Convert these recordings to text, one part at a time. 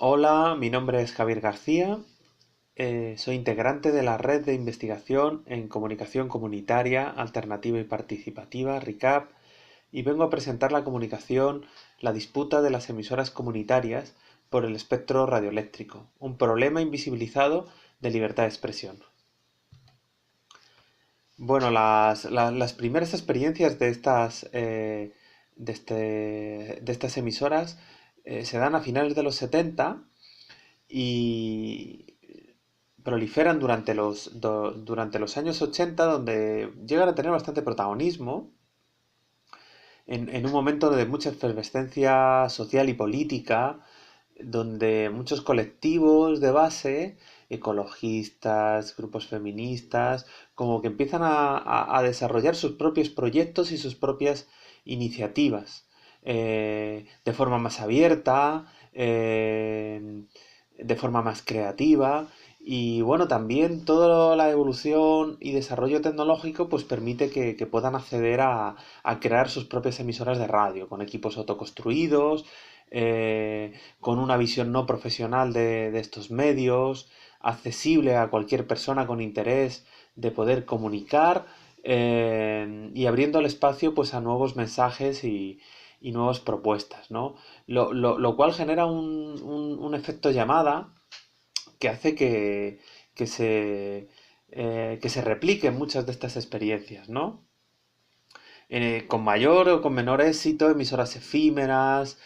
Hola, mi nombre es Javier García, soy integrante de la Red de Investigación en Comunicación Comunitaria, Alternativa y Participativa, RICAP, y vengo a presentar la disputa de las emisoras comunitarias por el espectro radioeléctrico, un problema invisibilizado de libertad de expresión. Bueno, las primeras experiencias de estas emisoras se dan a finales de los 70 y proliferan durante los años 80, donde llegan a tener bastante protagonismo en un momento de mucha efervescencia social y política, donde muchos colectivos de base, ecologistas, grupos feministas, como que empiezan a desarrollar sus propios proyectos y sus propias iniciativas de forma más abierta, de forma más creativa. Y bueno, también toda la evolución y desarrollo tecnológico pues permite que puedan acceder a crear sus propias emisoras de radio con equipos autoconstruidos, con una visión no profesional de estos medios, accesible a cualquier persona con interés de poder comunicar, y abriendo el espacio pues a nuevos mensajes y nuevas propuestas, ¿no? Lo cual genera un efecto llamada que hace que se repliquen muchas de estas experiencias, ¿no? Con mayor o con menor éxito, emisoras efímeras,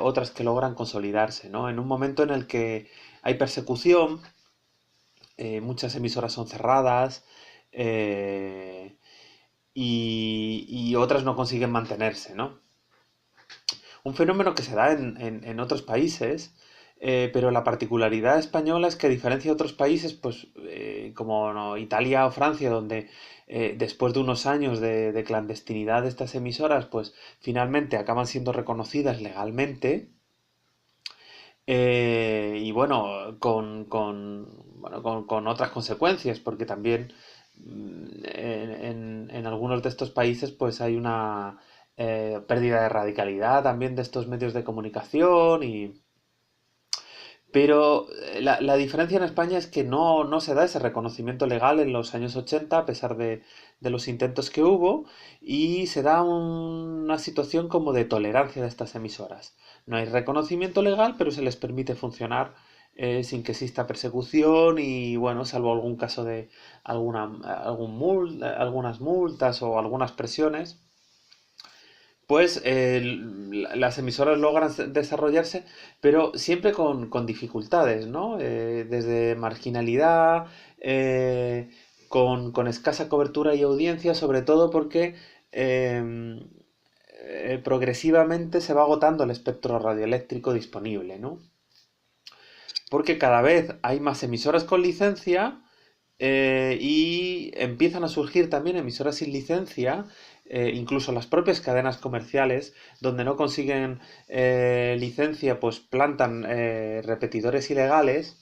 otras que logran consolidarse, ¿no? En un momento en el que hay persecución, muchas emisoras son cerradas, eh, y otras no consiguen mantenerse, ¿no? Un fenómeno que se da en otros países, pero la particularidad española es que a diferencia de otros países, pues como no, Italia o Francia, donde después de unos años de clandestinidad de estas emisoras, pues finalmente acaban siendo reconocidas legalmente, y bueno, con otras consecuencias, porque también en algunos de estos países pues hay una pérdida de radicalidad también de estos medios de comunicación. Pero la diferencia en España es que no se da ese reconocimiento legal en los años 80 a pesar de los intentos que hubo, y se da una situación como de tolerancia de estas emisoras. No hay reconocimiento legal, pero se les permite funcionar sin que exista persecución y, bueno, salvo algún caso de algunas multas o algunas presiones, pues las emisoras logran desarrollarse, pero siempre con dificultades, ¿no? Desde marginalidad, con escasa cobertura y audiencia, sobre todo porque progresivamente se va agotando el espectro radioeléctrico disponible, ¿no? Porque cada vez hay más emisoras con licencia, y empiezan a surgir también emisoras sin licencia, incluso las propias cadenas comerciales, donde no consiguen licencia, pues plantan repetidores ilegales,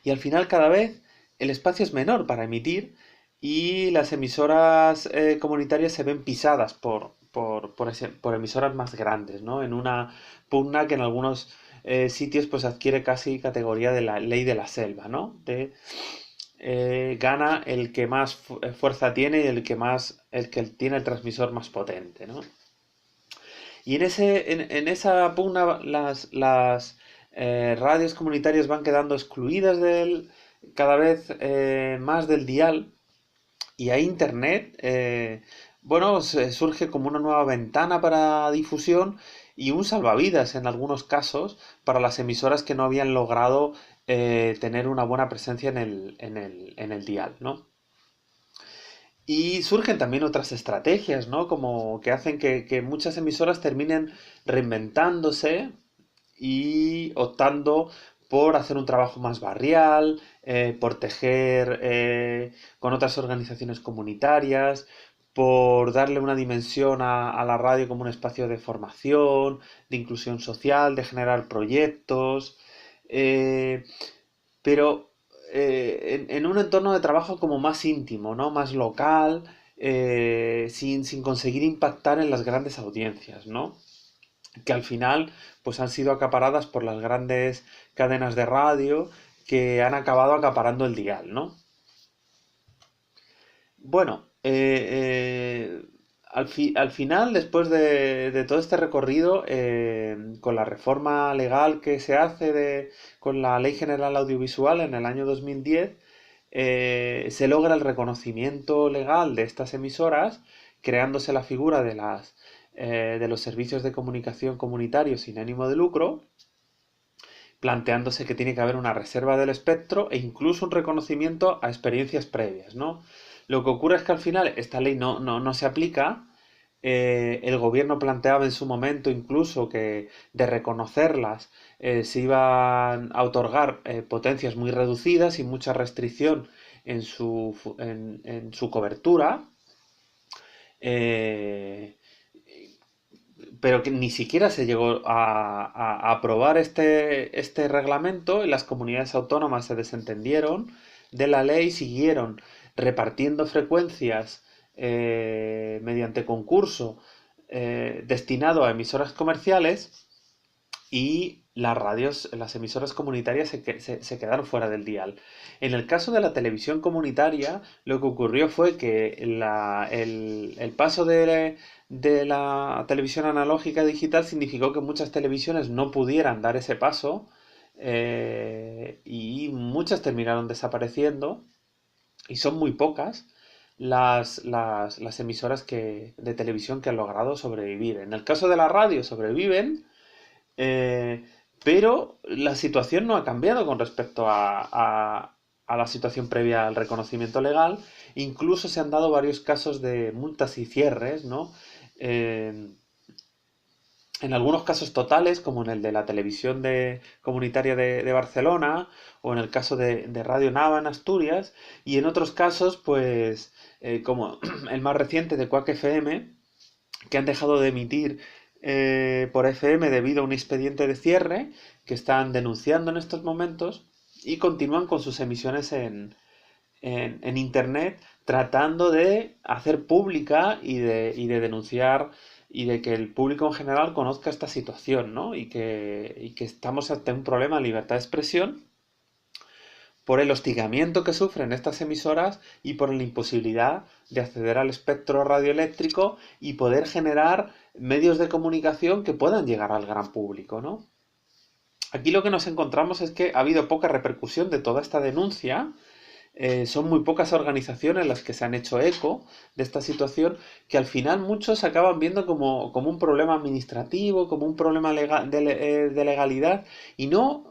y al final cada vez el espacio es menor para emitir y las emisoras comunitarias se ven pisadas por emisoras más grandes, ¿no? En una pugna que en algunos sitios pues adquiere casi categoría de la ley de la selva, ¿no? Gana el que más fuerza tiene y el que tiene el transmisor más potente, ¿no? Y en esa pugna las radios comunitarias van quedando excluidas cada vez más del dial, y ahí Internet, bueno, surge como una nueva ventana para difusión y un salvavidas en algunos casos para las emisoras que no habían logrado tener una buena presencia en el dial, ¿no? Y surgen también otras estrategias, ¿no? Como que hacen que muchas emisoras terminen reinventándose y optando por hacer un trabajo más barrial, por tejer con otras organizaciones comunitarias, por darle una dimensión a la radio como un espacio de formación, de inclusión social, de generar proyectos. eh, pero en un entorno de trabajo como más íntimo, ¿no? Más local, sin conseguir impactar en las grandes audiencias, ¿no? que al final pues han sido acaparadas por las grandes cadenas de radio que han acabado acaparando el dial, ¿no? Bueno, al final, después de todo este recorrido, con la reforma legal que se hace con la Ley General Audiovisual en el año 2010, se logra el reconocimiento legal de estas emisoras, creándose la figura de los servicios de comunicación comunitarios sin ánimo de lucro, planteándose que tiene que haber una reserva del espectro e incluso un reconocimiento a experiencias previas, ¿no? Lo que ocurre es que al final esta ley no se aplica. El gobierno planteaba en su momento incluso que de reconocerlas se iban a otorgar potencias muy reducidas y mucha restricción en su cobertura. eh, pero que ni siquiera se llegó a aprobar este reglamento y las comunidades autónomas se desentendieron de la ley, siguieron repartiendo frecuencias mediante concurso destinado a emisoras comerciales y las radios, las emisoras comunitarias se quedaron fuera del dial. En el caso de la televisión comunitaria, lo que ocurrió fue que el paso de la televisión analógica a digital significó que muchas televisiones no pudieran dar ese paso y muchas terminaron desapareciendo y son muy pocas las emisoras de televisión que han logrado sobrevivir. En el caso de la radio sobreviven, eh, pero la situación no ha cambiado con respecto a la situación previa al reconocimiento legal. Incluso se han dado varios casos de multas y cierres, ¿no? Eh, en algunos casos totales, como en el de la televisión comunitaria de Barcelona, o en el caso de Radio Nava en Asturias, y en otros casos, pues, como el más reciente de Quack FM, que han dejado de emitir por FM debido a un expediente de cierre que están denunciando en estos momentos y continúan con sus emisiones en Internet tratando de hacer pública y de denunciar y de que el público en general conozca esta situación, ¿no? Y que estamos ante un problema de libertad de expresión por el hostigamiento que sufren estas emisoras y por la imposibilidad de acceder al espectro radioeléctrico y poder generar medios de comunicación que puedan llegar al gran público, ¿no? Aquí lo que nos encontramos es que ha habido poca repercusión de toda esta denuncia. Son muy pocas organizaciones las que se han hecho eco de esta situación, que al final muchos acaban viendo como un problema administrativo, como un problema de legalidad, y no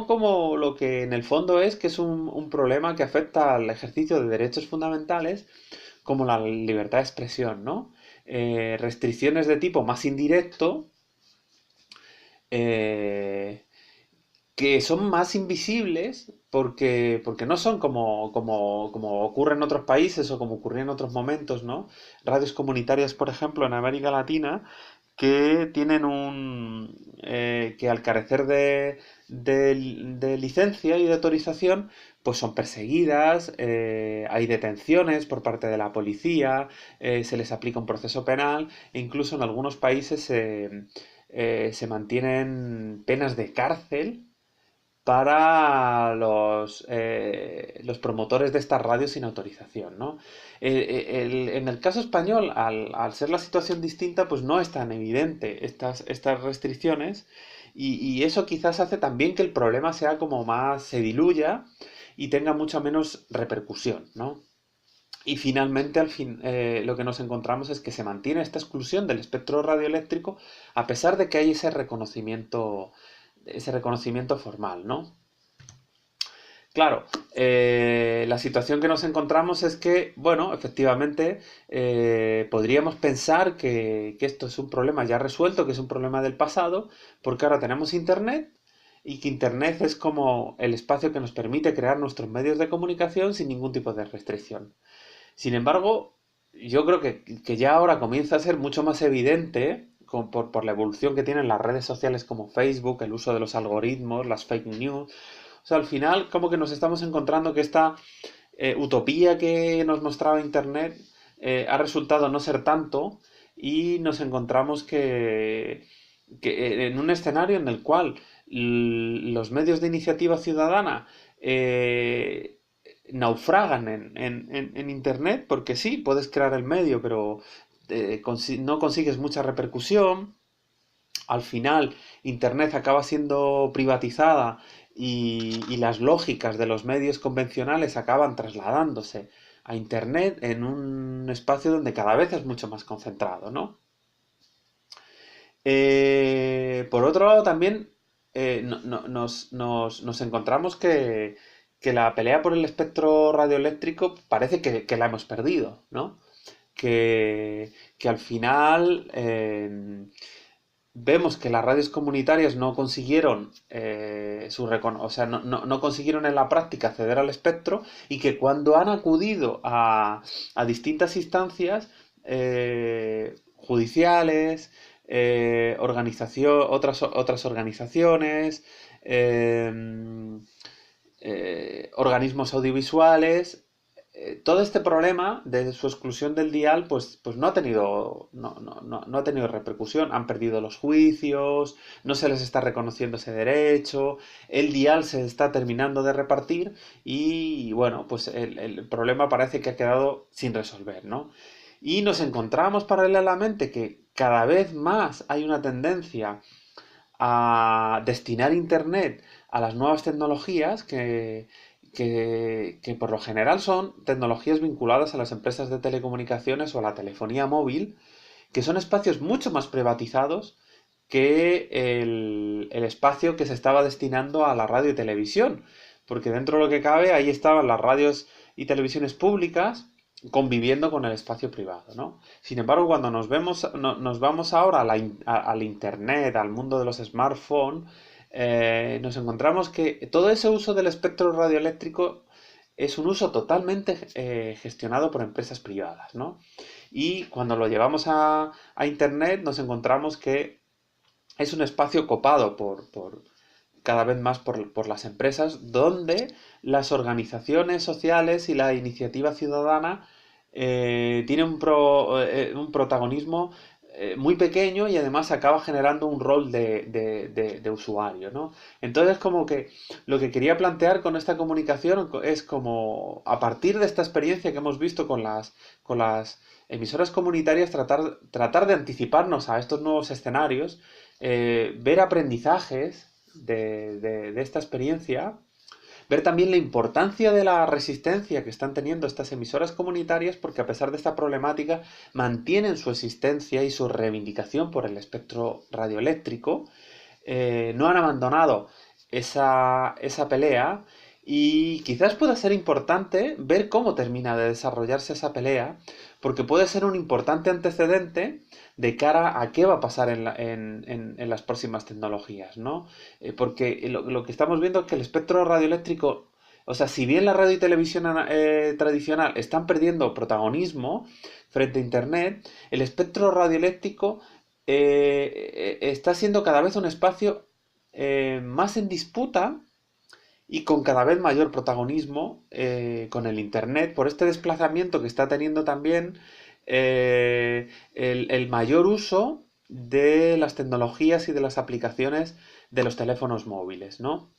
como lo que en el fondo es, que es un problema que afecta al ejercicio de derechos fundamentales, como la libertad de expresión, ¿no? Restricciones de tipo más indirecto, eh, que son más invisibles porque no son como ocurre en otros países o como ocurría en otros momentos, ¿no? Radios comunitarias, por ejemplo, en América Latina, que tienen que al carecer de licencia y de autorización, pues son perseguidas, hay detenciones por parte de la policía, se les aplica un proceso penal e incluso en algunos países se mantienen penas de cárcel para los promotores de estas radios sin autorización, ¿no? En el caso español, al ser la situación distinta, pues no es tan evidente estas restricciones y eso quizás hace también que el problema sea como más, se diluya y tenga mucha menos repercusión, ¿no? Y finalmente, lo que nos encontramos es que se mantiene esta exclusión del espectro radioeléctrico a pesar de que hay ese reconocimiento formal, ¿no? Claro, la situación que nos encontramos es que, bueno, efectivamente, podríamos pensar que esto es un problema ya resuelto, que es un problema del pasado, porque ahora tenemos Internet y que Internet es como el espacio que nos permite crear nuestros medios de comunicación sin ningún tipo de restricción. Sin embargo, yo creo que ya ahora comienza a ser mucho más evidente por la evolución que tienen las redes sociales como Facebook, el uso de los algoritmos, las fake news. O sea, al final como que nos estamos encontrando que esta utopía que nos mostraba Internet ha resultado no ser tanto y nos encontramos en un escenario en el cual los medios de iniciativa ciudadana naufragan en Internet, porque sí, puedes crear el medio, pero no consigues mucha repercusión. Al final, Internet acaba siendo privatizada y las lógicas de los medios convencionales acaban trasladándose a Internet en un espacio donde cada vez es mucho más concentrado, ¿no? Por otro lado, también nos encontramos que la pelea por el espectro radioeléctrico parece que la hemos perdido, ¿no? Que al final vemos que las radios comunitarias no consiguieron o sea, no consiguieron en la práctica acceder al espectro y que cuando han acudido a distintas instancias judiciales, otras organizaciones, organismos audiovisuales, todo este problema de su exclusión del dial, pues no ha tenido, no ha tenido repercusión. Han perdido los juicios, no se les está reconociendo ese derecho, el dial se está terminando de repartir y bueno, pues el problema parece que ha quedado sin resolver, ¿no? Y nos encontramos paralelamente que cada vez más hay una tendencia a destinar Internet a las nuevas tecnologías que por lo general son tecnologías vinculadas a las empresas de telecomunicaciones o a la telefonía móvil, que son espacios mucho más privatizados que el espacio que se estaba destinando a la radio y televisión. Porque dentro de lo que cabe, ahí estaban las radios y televisiones públicas conviviendo con el espacio privado, ¿no? Sin embargo, cuando nos vamos ahora al Internet, al mundo de los smartphones, nos encontramos que todo ese uso del espectro radioeléctrico es un uso totalmente gestionado por empresas privadas, ¿no? Y cuando lo llevamos a Internet nos encontramos que es un espacio copado cada vez más por las empresas, donde las organizaciones sociales y la iniciativa ciudadana tienen un protagonismo muy pequeño y además acaba generando un rol de usuario, ¿no? Entonces, como que lo que quería plantear con esta comunicación es como, a partir de esta experiencia que hemos visto con las emisoras comunitarias, tratar de anticiparnos a estos nuevos escenarios, ver aprendizajes de esta experiencia, ver también la importancia de la resistencia que están teniendo estas emisoras comunitarias, porque a pesar de esta problemática mantienen su existencia y su reivindicación por el espectro radioeléctrico, no han abandonado esa pelea y quizás pueda ser importante ver cómo termina de desarrollarse esa pelea, porque puede ser un importante antecedente de cara a qué va a pasar en las próximas tecnologías, ¿no? Porque lo que estamos viendo es que el espectro radioeléctrico, o sea, si bien la radio y televisión tradicional están perdiendo protagonismo frente a Internet, el espectro radioeléctrico está siendo cada vez un espacio más en disputa y con cada vez mayor protagonismo con el Internet, por este desplazamiento que está teniendo también el mayor uso de las tecnologías y de las aplicaciones de los teléfonos móviles, ¿no?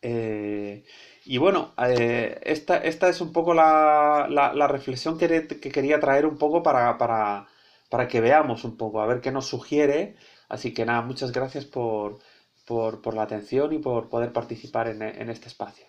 Eh, y bueno, esta es un poco la reflexión que quería traer un poco para que veamos un poco, a ver qué nos sugiere. Así que nada, muchas gracias por la atención y por poder participar en este espacio.